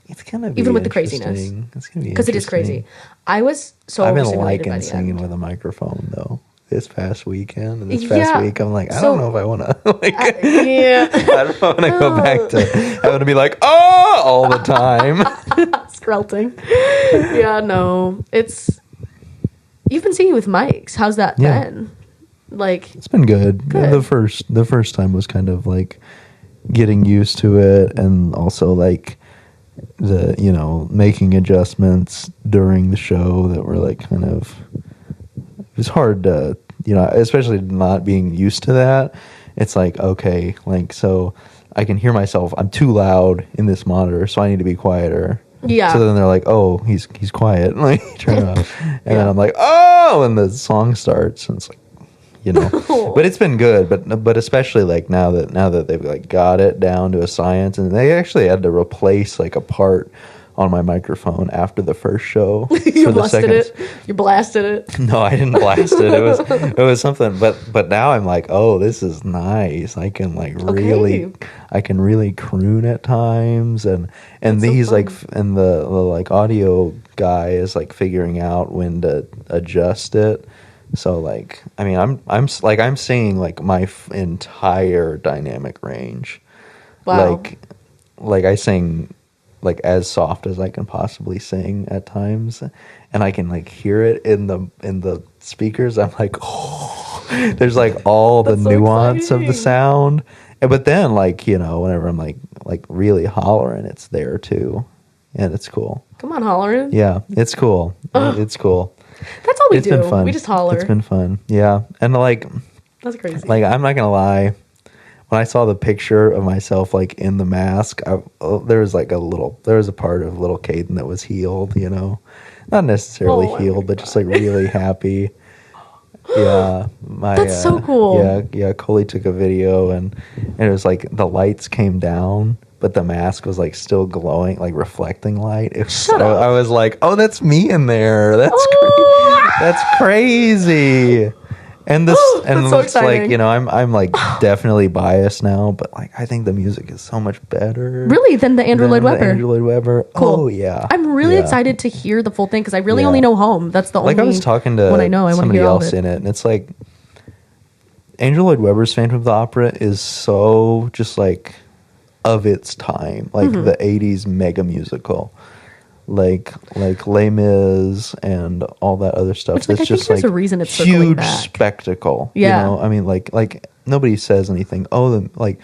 It's gonna be even with the craziness. It's gonna be because it is crazy. I was so I've been liking singing with a microphone though. This past weekend and this past week, I'm like, I don't know if I want to. Yeah. I don't want to go back to having to be like, oh, all the time. Skrelting. Yeah, no, it's. You've been singing with mics. How's that been? Like, it's been good. The first time was kind of like getting used to it, and also like the, you know, making adjustments during the show that were like kind of, it was hard to, you know, especially not being used to that. It's like, okay, like, so I can hear myself, I'm too loud in this monitor, so I need to be quieter. Yeah. So then they're like, oh, he's quiet. Like, turn it off. And then I'm like, oh, and the song starts, and it's like, you know, but it's been good. But especially like now that they've like got it down to a science, and they actually had to replace like a part on my microphone after the first show. You blasted it. You blasted it. No, I didn't blast it. It was something. But now I'm like, oh, this is nice. I can like really, I can really croon at times, and these so like, and the like audio guy is like figuring out when to adjust it. So like, I mean, I'm singing like my entire dynamic range. Wow. Like I sing like as soft as I can possibly sing at times, and I can like hear it in the speakers. I'm like, oh, there's like all the nuance of the sound. But then like, you know, whenever I'm like really hollering, it's there too, and it's cool. Come on, hollering. Yeah, it's cool. It's cool. That's all we do. Been fun. We just holler. It's been fun. Yeah. And like, that's crazy. Like, I'm not going to lie. When I saw the picture of myself like in the mask, there was a part of little Caden that was healed, you know, not necessarily healed, but just like really happy. Yeah. That's so cool. Yeah. Coley took a video, and it was like the lights came down, but the mask was like still glowing, like reflecting light. I was like, oh, that's me in there. That's crazy. And this, and so it's like, you know, I'm like definitely biased now, but like I think the music is so much better. Really, than the Andrew Lloyd Webber. Cool. Oh yeah. I'm really excited to hear the full thing, because I really only know Home. That's the only like I was talking to one I know. I somebody hear else in it, and it's like Andrew Lloyd Webber's Phantom of the Opera is so just like of its time, like the 80s mega musical. Like Les Mis and all that other stuff. Which, like, That's I think just there's like a reason it's huge back. spectacle. Yeah. You know, I mean, like nobody says anything. Oh, like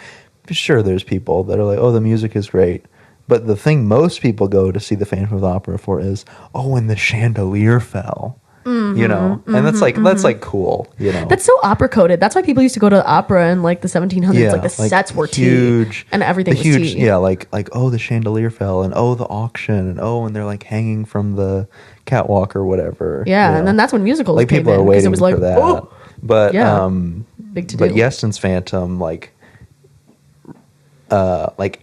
sure, there's people that are like, oh, the music is great, but the thing most people go to see the Phantom of the Opera for is, oh, when the chandelier fell. You know, and that's like cool. You know, that's so opera coded. That's why people used to go to the opera in like the 1700s. Yeah, like the sets were huge, tea and everything was huge. tea. Yeah, like oh, the chandelier fell, and oh, the auction, and oh, and they're like hanging from the catwalk or whatever. Yeah, you know? and then that's when musicals like came people in, are 'cause waiting it was like, for that. oh, But yeah, big to do. but Yeston's Phantom like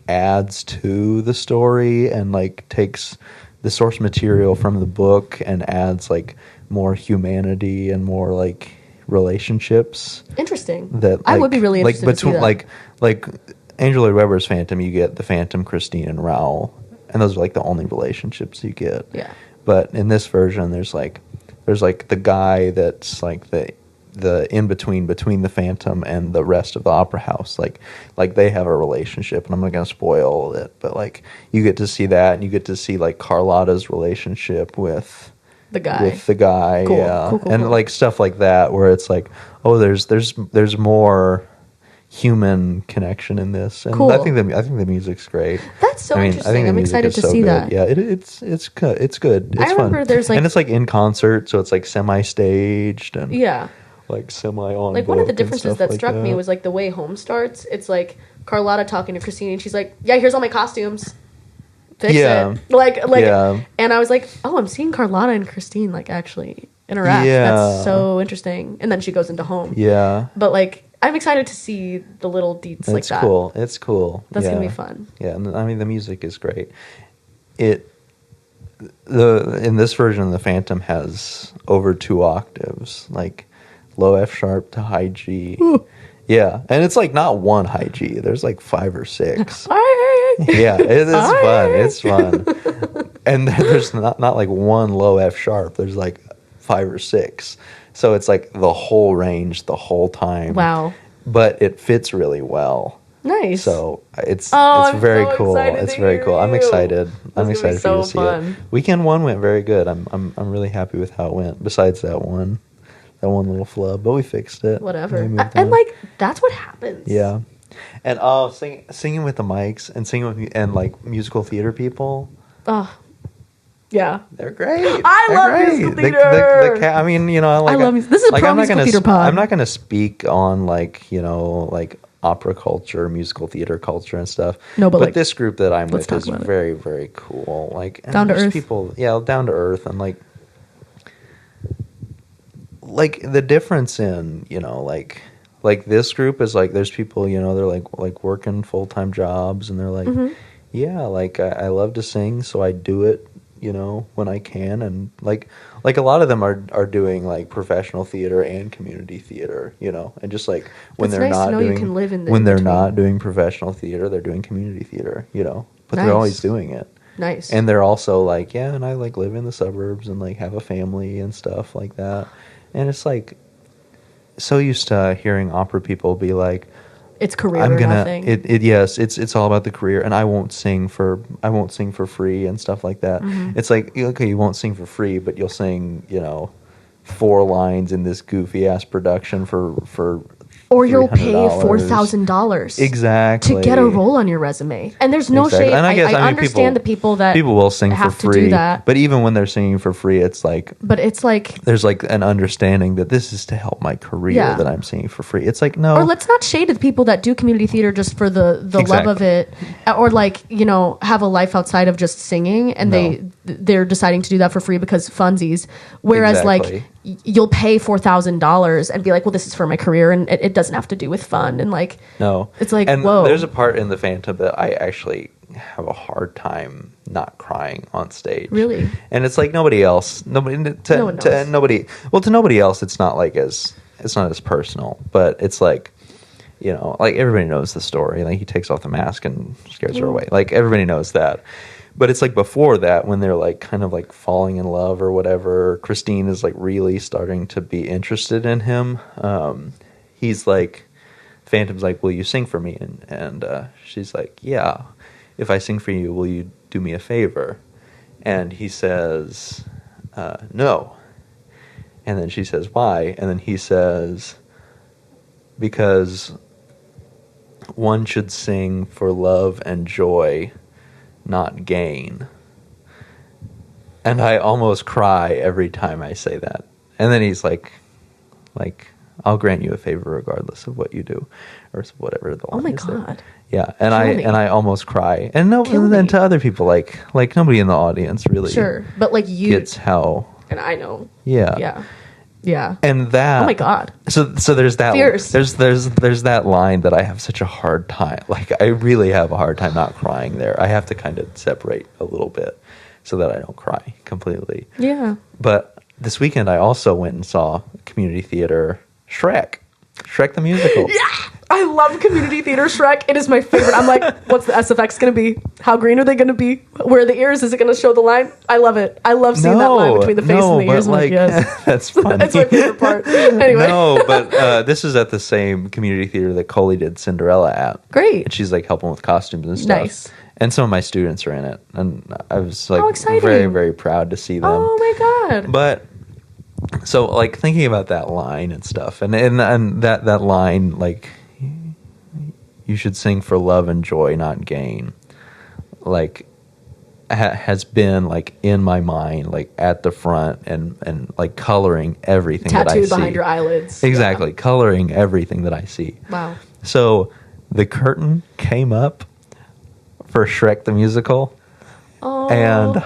adds to the story and like takes the source material from the book and adds like more humanity and more like relationships. Interesting. That I like, would be really interested like to see that. like Andrew Lloyd Webber's Phantom, you get the Phantom, Christine, and Raoul, and those are like the only relationships you get. Yeah. But in this version, there's like the guy that's like the in between the Phantom and the rest of the opera house. Like they have a relationship, and I'm not gonna spoil it, but like you get to see that, and you get to see like Carlotta's relationship with the guy. Cool. Yeah. Cool, and cool. like stuff like that where it's like, oh, there's more human connection in this. And Cool. I think the music's great. That's so interesting. I think the I'm music excited is to so see good. that. Yeah, it's good. It's good. It's I remember fun. there's, like- and it's like in concert, so it's like semi-staged and Yeah. like semi on. Like one of the book and differences stuff that like struck me was like the way Home starts. It's like Carlotta talking to Christine, and she's like, "Yeah, here's all my costumes. Fix Yeah. it." Like, Yeah. and I was like, "Oh, I'm seeing Carlotta and Christine like actually interact. Yeah. That's so interesting." And then she goes into Home. Yeah. But like, I'm excited to see the little deets like that. Cool. It's cool. That's yeah. gonna be fun. Yeah, and I mean the music is great. In this version, the Phantom has over 2 octaves, like low F sharp to high G. Ooh. Yeah, and it's like not one high G. There's like 5 or 6. Yeah. Yeah, it's fun. It's fun. And there's not like one low F sharp. There's like 5 or 6. So it's like the whole range the whole time. Wow. But it fits really well. Nice. So it's I'm very so cool. excited It's to very hear cool. I'm you. excited. I'm gonna be excited for you so to see fun. it. Weekend 1 went very good. I'm really happy with how it went. Besides that one little flub, but we fixed it. Whatever. We moved And on. like, that's what happens. Yeah. And singing with the mics and singing with and like musical theater people. Oh. Yeah. They're great. I They're love great. musical theater. I mean, you know, like I love this is a pro I'm not musical gonna theater pod. I'm not going to speak on like, you know, like opera culture, musical theater culture and stuff. No, but like, this group that I'm let's with talk is about it. very, very cool. Like and Down to there's earth. people, yeah, down to earth, and like the difference in, you know, like this group is like there's people, you know, they're like working full-time jobs, and they're like, yeah, like I love to sing, so I do it, you know, when I can, and like a lot of them are doing like professional theater and community theater, you know, and just like when That's they're nice to not know you doing can live in the when they're in-between. not doing professional theater, they're doing community theater, you know, but Nice. they're always doing it. Nice. And they're also like, yeah, and I like live in the suburbs and like have a family and stuff like that. And it's like so used to hearing opera people be like, it's career I'm or gonna nothing. yes, it's all about the career, and I won't sing for free and stuff like that. It's like, okay, you won't sing for free, but you'll sing, you know, 4 lines in this goofy ass production for or you'll pay $300. $4,000 exactly to get a role on your resume. And there's no Exactly. shade. And I guess, I mean, understand the people that people will sing have for free, to do that. but even when they're singing for free, it's like there's like an understanding that this is to help my career, Yeah. that I'm singing for free. It's like, no, or let's not shade the people that do community theater just for the love of it, or like, you know, have a life outside of just singing, and they're deciding to do that for free because funsies. Whereas Exactly. like you'll pay $4,000 and be like, well, this is for my career, and it doesn't have to do with fun, and like no, it's like, and whoa. there's a part in the Phantom that I actually have a hard time not crying on stage. Really? And it's like nobody else, No one knows. to nobody else, it's not as personal, but it's like, you know, like everybody knows the story. Like he takes off the mask and scares her away. Like everybody knows that. But it's like before that, when they're like kind of like falling in love or whatever, Christine is like really starting to be interested in him. he's like, Phantom's like, will you sing for me? And she's like, yeah. If I sing for you, will you do me a favor? And he says, no. And then she says, why? And then he says, because one should sing for love and joy, not gain. And I almost cry every time I say that. And then he's like, I'll grant you a favor regardless of what you do, or whatever the line is. Oh my God. Yeah, and I almost cry. And then to other people, like nobody in the audience really but like you gets how. And I know. Yeah. Yeah. And that. Oh my God. So there's that. Fierce. There's that line that I have such a hard time. Like I really have a hard time not crying there. I have to kind of separate a little bit so that I don't cry completely. Yeah. But this weekend I also went and saw community theater Shrek the musical. Yeah. I love community theater Shrek. It is my favorite. I'm like, what's the SFX going to be? How green are they going to be? Where are the ears? Is it going to show the line? I love it. I love seeing that line between the face and the ears. Like, yes. That's funny. That's my favorite part. Anyway. No, but this is at the same community theater that Coley did Cinderella at. Great. And she's like helping with costumes and stuff. Nice. And some of my students are in it. And I was like exciting. very, very proud to see them. Oh my God. But so like thinking about that line and stuff and that line, like, you should sing for love and joy, not gain, like has been like in my mind, like at the front and like coloring everything that I see. Tattooed behind your eyelids. Exactly. Yeah. Coloring everything that I see. Wow. So the curtain came up for Shrek the musical. Oh. And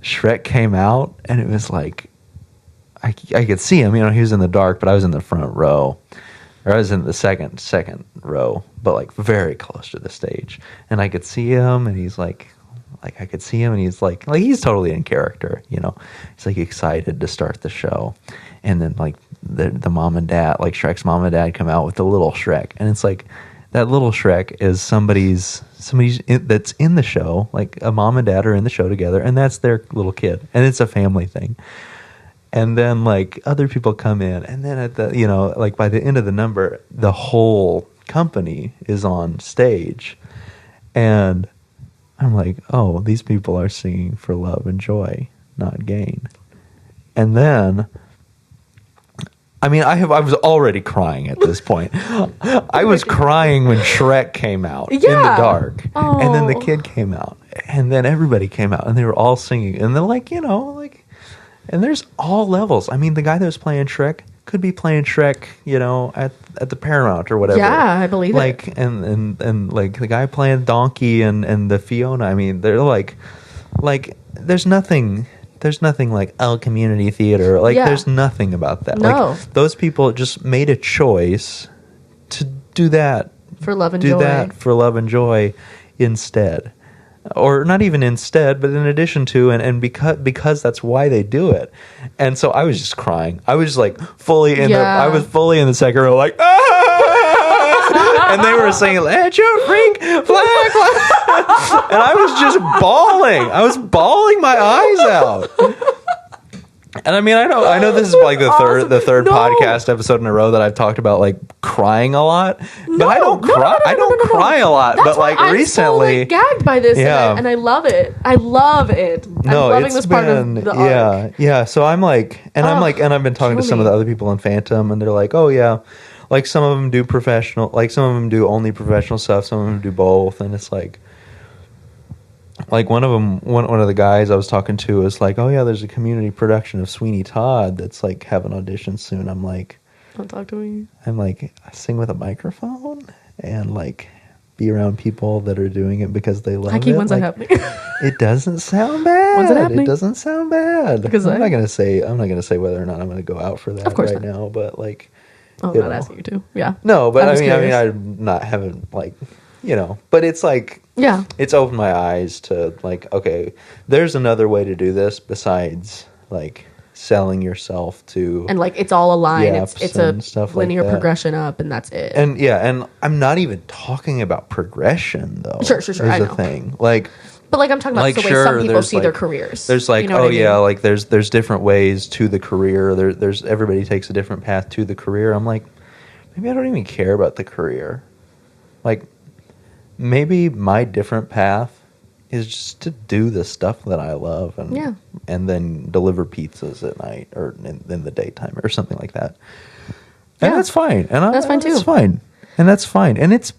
Shrek came out and it was like, I could see him, he was in the dark, but I was in the front row. Or I was in the second row, but like very close to the stage. And I could see him and he's like I could see him and he's like he's totally in character, He's like excited to start the show. And then like the mom and dad, like Shrek's mom and dad come out with the little Shrek. And it's like that little Shrek is somebody's that's in the show, like a mom and dad are in the show together and that's their little kid. And it's a family thing. And then like other people come in and then at the, like by the end of the number, the whole company is on stage. And I'm like, oh, these people are singing for love and joy, not gain. And then, I was already crying at this point. I was crying when Shrek came out in the dark. Oh. And then the kid came out. And then everybody came out and they were all singing. And they're like, and there's all levels. I mean, the guy that was playing Shrek could be playing Shrek, at the Paramount or whatever. Yeah, I believe it. And like the guy playing Donkey and the Fiona. I mean, they're like there's nothing like community theater. Like there's nothing about that. No. Like those people just made a choice to do that for love and joy. Do that for love and joy instead. Or not even instead, but in addition to, and because that's why they do it. And so I was just crying. I was like fully in I was fully in the second row, like, ah! And they were saying, let your freak flag fly. And I was just bawling. I was bawling my eyes out. And I mean, I know this is like the third podcast episode in a row that I've talked about like crying a lot, but I don't cry. I don't cry a lot. That's but like I'm recently, so, gagged by this, and I love it. I love it. I'm loving this part of the arc. Yeah. So I'm like, and I've been talking to some of the other people in Phantom, and they're like, oh yeah, like some of them do professional, like some of them do only professional stuff, some of them do both, and it's like one of the guys I was talking to was like, oh yeah, there's a community production of Sweeney Todd that's like having auditions soon. I'm like, don't talk to me. I'm like, I sing with a microphone and like be around people that are doing it because they love it. When's that happening? It doesn't sound bad. When's it happening? It doesn't sound bad. Because I'm not gonna say whether or not I'm gonna go out for that right now, but like, I'm not asking you to. Yeah. No, but I mean, I'm not having like, but it's like, yeah, it's opened my eyes to like, okay, there's another way to do this besides like selling yourself to, and like it's all a line. It's a linear like progression up, and that's it. And and I'm not even talking about progression though. Sure. I know. Thing like. But like I'm talking about the way some people see their careers. There's like, like there's different ways to the career. There's everybody takes a different path to the career. I'm like, maybe I don't even care about the career. Like, maybe my different path is just to do the stuff that I love and then deliver pizzas at night or in the daytime or something like that. And that's fine. And that's fine too. That's fine. And that's fine. And it's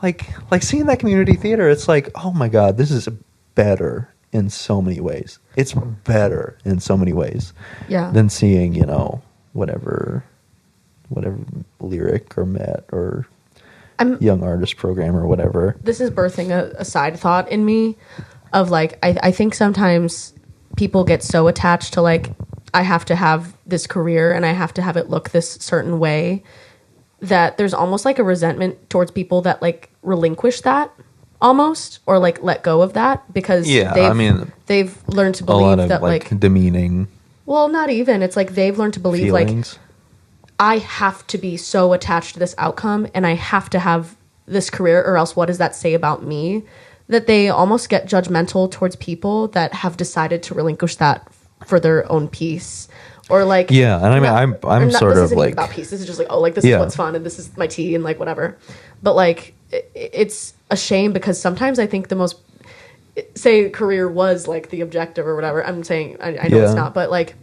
like seeing that community theater, it's like, oh my God, this is better in so many ways. It's better in so many ways than seeing, whatever lyric or Met or young artist program or whatever. This is birthing a side thought in me of like, I think sometimes people get so attached to like, I have to have this career and I have to have it look this certain way that there's almost like a resentment towards people that like relinquish that almost or like let go of that because they've learned to believe that like demeaning. Well, not even. It's like they've learned to believe feelings. Like I have to be so attached to this outcome and I have to have this career or else what does that say about me? That they almost get judgmental towards people that have decided to relinquish that for their own peace. Or like... Yeah, and I mean, I'm sort of like... about peace. This is just like, oh, like this is what's fun and this is my tea and like whatever. But like, it's a shame because sometimes I think the most... Say career was like the objective or whatever. I'm saying, I know it's not, but like...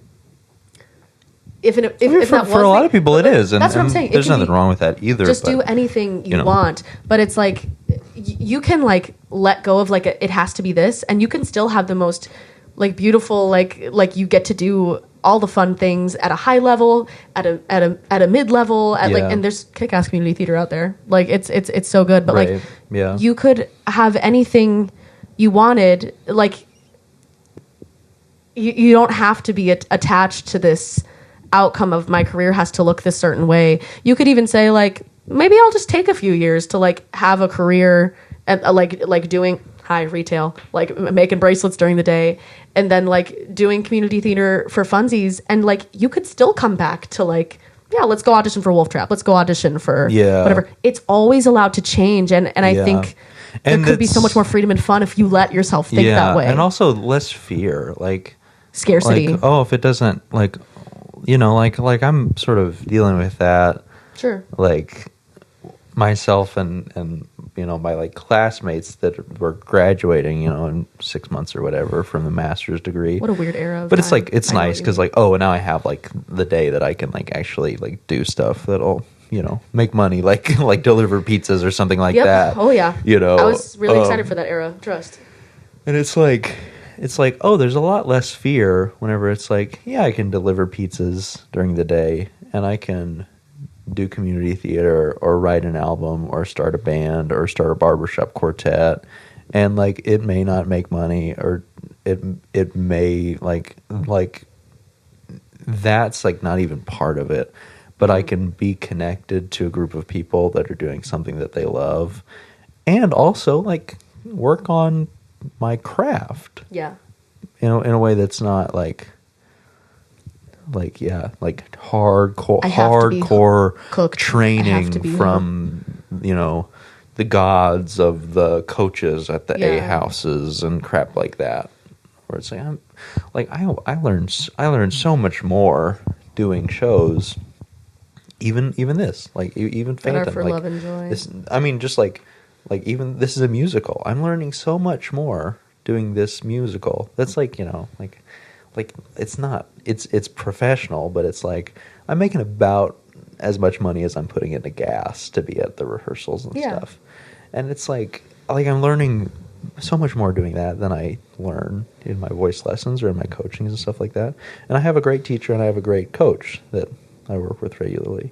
If that was for a lot of people, it is. And, that's what I'm saying. There's nothing wrong with that either. Just do anything you want. But it's like, you can like let go of like, it has to be this. And you can still have the most like beautiful, like you get to do all the fun things at a high level, at a mid level, and there's kick-ass community theater out there. Like it's so good. But like, you could have anything you wanted. Like you don't have to be attached to this outcome of my career has to look this certain way. You could even say like, maybe I'll just take a few years to like have a career and like doing high retail, like making bracelets during the day and then like doing community theater for funsies. And like, you could still come back to like, let's go audition for Wolf Trap. Let's go audition for whatever. It's always allowed to change. And I think there could be so much more freedom and fun if you let yourself think that way. And also less fear, like scarcity. Like, if it doesn't like, like I'm sort of dealing with that. Sure. Like myself and my like classmates that were graduating, in 6 months or whatever from the master's degree. What a weird era. But it's like, it's nice because like, now I have like the day that I can like actually like do stuff that'll, make money, like deliver pizzas or something like that. Oh yeah. I was really excited for that era. Trust. And it's like, there's a lot less fear whenever it's like, I can deliver pizzas during the day and I can do community theater or write an album or start a band or start a barbershop quartet. And like, it may not make money or it may like that's like not even part of it, but I can be connected to a group of people that are doing something that they love and also like work on my craft. Yeah. In a way that's not like hardcore training from, the gods of the coaches at the A houses and crap like that. Where it's like I learned so much more doing shows. Even this, like even Phantom, for Love and Joy. This, I mean, just like even this is a musical. I'm learning so much more doing this musical. That's like like it's not it's professional, but it's like I'm making about as much money as I'm putting into gas to be at the rehearsals and stuff. And it's like I'm learning so much more doing that than I learn in my voice lessons or in my coachings and stuff like that. And I have a great teacher and I have a great coach that I work with regularly.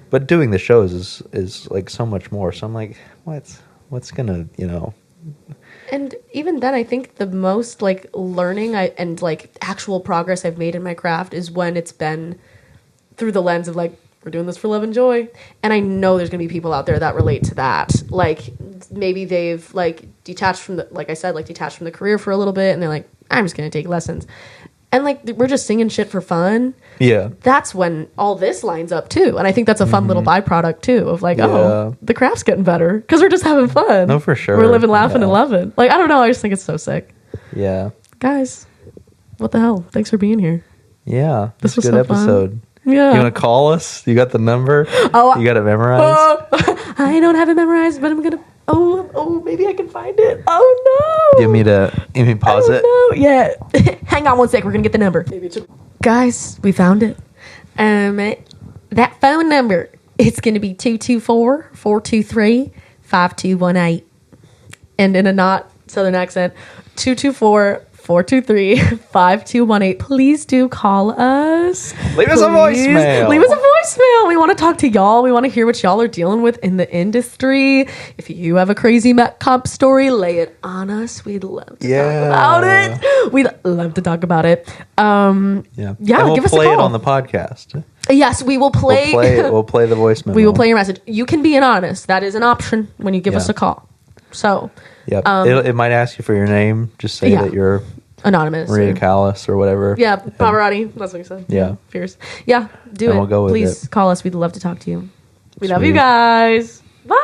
But doing the shows is like so much more. So I'm like, what's gonna, And even then, I think the most like learning and like actual progress I've made in my craft is when it's been through the lens of like, we're doing this for love and joy. And I know there's going to be people out there that relate to that. Like maybe they've like detached from the career for a little bit and they're like, I'm just going to take lessons. And like, we're just singing shit for fun. Yeah. That's when all this lines up too. And I think that's a fun little byproduct too of like, the craft's getting better because we're just having fun. No, for sure. We're living, laughing, and loving. Like, I don't know. I just think it's so sick. Yeah. Guys, what the hell? Thanks for being here. Yeah. This was a good so episode. Fun. Yeah. You want to call us? You got the number? Oh, you got it memorized? I don't have it memorized, but I'm gonna. Oh, maybe I can find it. Oh no! Give me pause it. No, yeah. Hang on one sec. We're gonna get the number. Guys, we found it. That phone number. It's gonna be 224-423-5218, and in a not southern accent, 224-423-5218. Please do call us. Leave us a voicemail. Leave us a voicemail. We want to talk to y'all. We want to hear what y'all are dealing with in the industry. If you have a crazy Met Comp story, lay it on us. We'd love to talk about it. We'd love to talk about it. Yeah. And we'll give us a play call. it on the podcast. Yes, we will play. We'll play the voicemail. We will play your message. You can be anonymous. That is an option when you give us a call. So. Yep. It might ask you for your name. Just say that you're anonymous, Maria Callas or whatever. Yeah, Pavarotti. That's what he said. Yeah. Fierce. Yeah, do it. We'll go with Please it. call us. We'd love to talk to you. We love you guys. Bye.